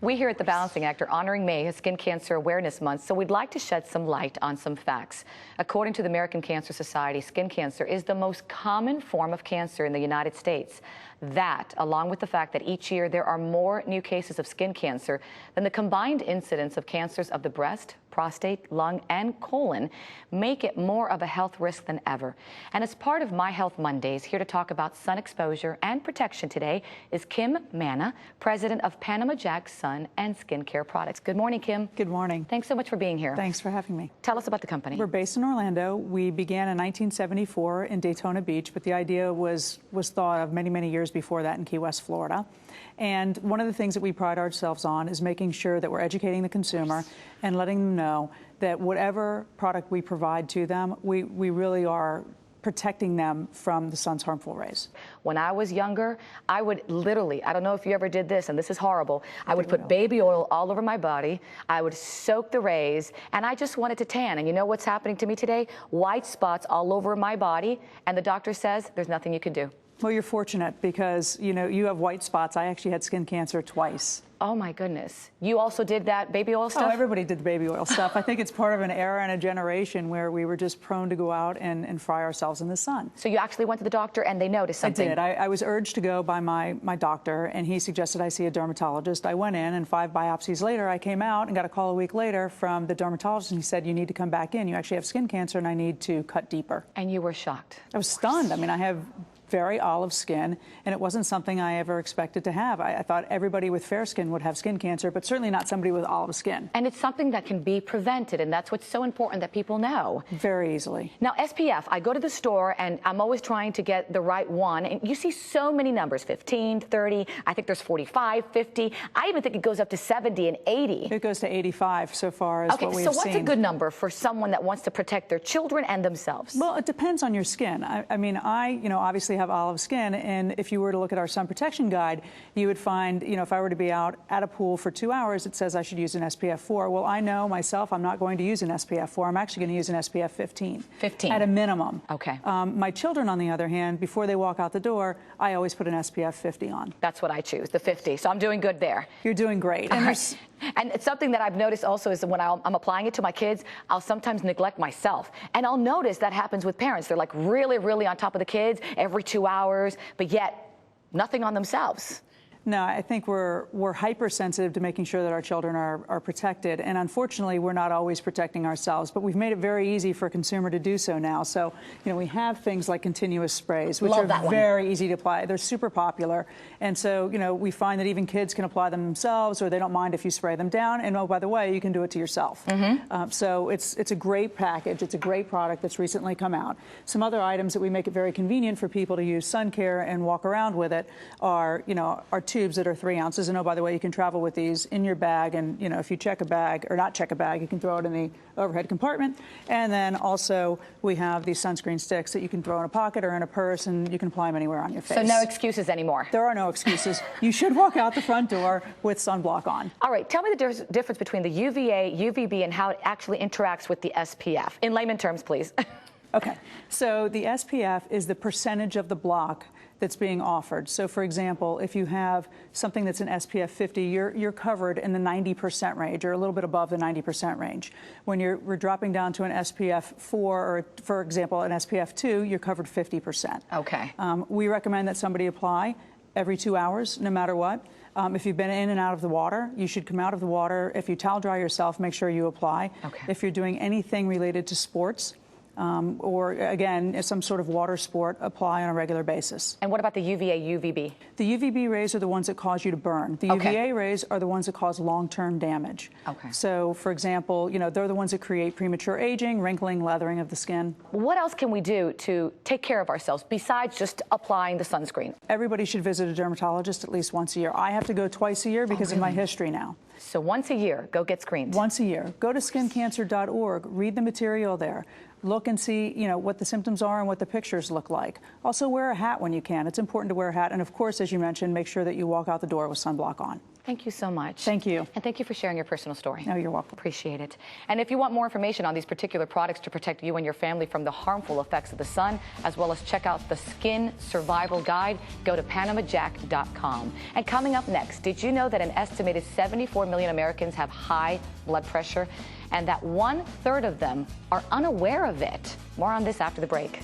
We here at The Balancing Act are honoring May as Skin Cancer Awareness Month, so we'd like to shed some light on some facts. According to the American Cancer Society, skin cancer is the most common form of cancer in the United States. That, along with the fact that each year there are more new cases of skin cancer than the combined incidence of cancers of the breast, prostate, lung, and colon, make it more of a health risk than ever. And as part of My Health Mondays, here to talk about sun exposure and protection today is Kim Manna, president of Panama Jack Sun and Skincare Products. Good morning, Kim. Good morning. Thanks so much for being here. Thanks for having me. Tell us about the company. We're based in Orlando. We began in 1974 in Daytona Beach, but the idea was thought of many, many years before that in Key West, Florida. And one of the things that we pride ourselves on is making sure that we're educating the consumer and letting them know that whatever product we provide to them, we really are protecting them from the sun's harmful rays. When I was younger, I would literally, I don't know if you ever did this, and this is horrible, I would put baby oil all over my body, I would soak the rays, and I just wanted to tan. And you know what's happening to me today? White spots all over my body, and the doctor says there's nothing you can do. Well, you're fortunate because, you know, you have white spots. I actually had skin cancer twice. Oh, my goodness. You also did that baby oil stuff? Oh, everybody did the baby oil stuff. I think it's part of an era and a generation where we were just prone to go out and fry ourselves in the sun. So you actually went to the doctor and they noticed something? I did. I was urged to go by my doctor, and he suggested I see a dermatologist. I went in, and 5 biopsies later, I came out and got a call a week later from the dermatologist, and he said, you need to come back in. You actually have skin cancer, and I need to cut deeper. And you were shocked? I was stunned. I mean, I have very olive skin, and it wasn't something I ever expected to have. I thought everybody with fair skin would have skin cancer, but certainly not somebody with olive skin. And it's something that can be prevented, and that's what's so important that people know. Very easily. Now, SPF, I go to the store, and I'm always trying to get the right one, and you see so many numbers, 15, 30, I think there's 45, 50. I even think it goes up to 70 and 80. It goes to 85 so far as what we've seen. Okay, so what's a good number for someone that wants to protect their children and themselves? Well, it depends on your skin. I mean, obviously have olive skin, and if you were to look at our sun protection guide, you would find, if I were to be out at a pool for 2 hours, it says I should use an SPF 4. Well, I know myself I'm not going to use an SPF 4. I'm actually going to use an SPF 15. 15? At a minimum. Okay. My children, on the other hand, before they walk out the door, I always put an SPF 50 on. That's what I choose, the 50. So I'm doing good there. You're doing great. And it's something that I've noticed also is that when I'm applying it to my kids, I'll sometimes neglect myself. And I'll notice that happens with parents. They're like really, really on top of the kids every 2 hours, but yet nothing on themselves. No, I think we're hypersensitive to making sure that our children are protected, and unfortunately, we're not always protecting ourselves. But we've made it very easy for a consumer to do so now. So, we have things like continuous sprays, which are very easy to apply. They're super popular, and so we find that even kids can apply them themselves, or they don't mind if you spray them down. And oh, by the way, you can do it to yourself. So it's a great package. It's a great product that's recently come out. Some other items that we make it very convenient for people to use sun care and walk around with it are our tubes that are 3 ounces. And oh, by the way, you can travel with these in your bag. And, if you check a bag or not check a bag, you can throw it in the overhead compartment. And then also we have these sunscreen sticks that you can throw in a pocket or in a purse, and you can apply them anywhere on your face. So no excuses anymore. There are no excuses. You should walk out the front door with sunblock on. All right. Tell me the difference between the UVA, UVB, and how it actually interacts with the SPF. In layman terms, please. Okay. So the SPF is the percentage of the block that's being offered. So, for example, if you have something that's an SPF 50, you're covered in the 90% range, or a little bit above the 90% range. When we're dropping down to an SPF 4, or, for example, an SPF 2, you're covered 50%. Okay. We recommend that somebody apply every 2 hours, no matter what. If you've been in and out of the water, you should come out of the water. If you towel dry yourself, make sure you apply. Okay. If you're doing anything related to sports, or, again, some sort of water sport, apply on a regular basis. And what about the UVA, UVB? The UVB rays are the ones that cause you to burn. The UVA rays are the ones that cause long-term damage. Okay. So, for example, they're the ones that create premature aging, wrinkling, leathering of the skin. What else can we do to take care of ourselves besides just applying the sunscreen? Everybody should visit a dermatologist at least once a year. I have to go twice a year because of my history now. So once a year, go get screened. Once a year. Go to skincancer.org. Read the material there. Look and see, what the symptoms are and what the pictures look like. Also, wear a hat when you can. It's important to wear a hat. And, of course, as you mentioned, make sure that you walk out the door with sunblock on. Thank you so much. Thank you. And thank you for sharing your personal story. No, you're welcome. Appreciate it. And if you want more information on these particular products to protect you and your family from the harmful effects of the sun, as well as check out the Skin Survival Guide, go to PanamaJack.com. And coming up next, did you know that an estimated 74 million Americans have high blood pressure and that 1/3 of them are unaware of it? More on this after the break.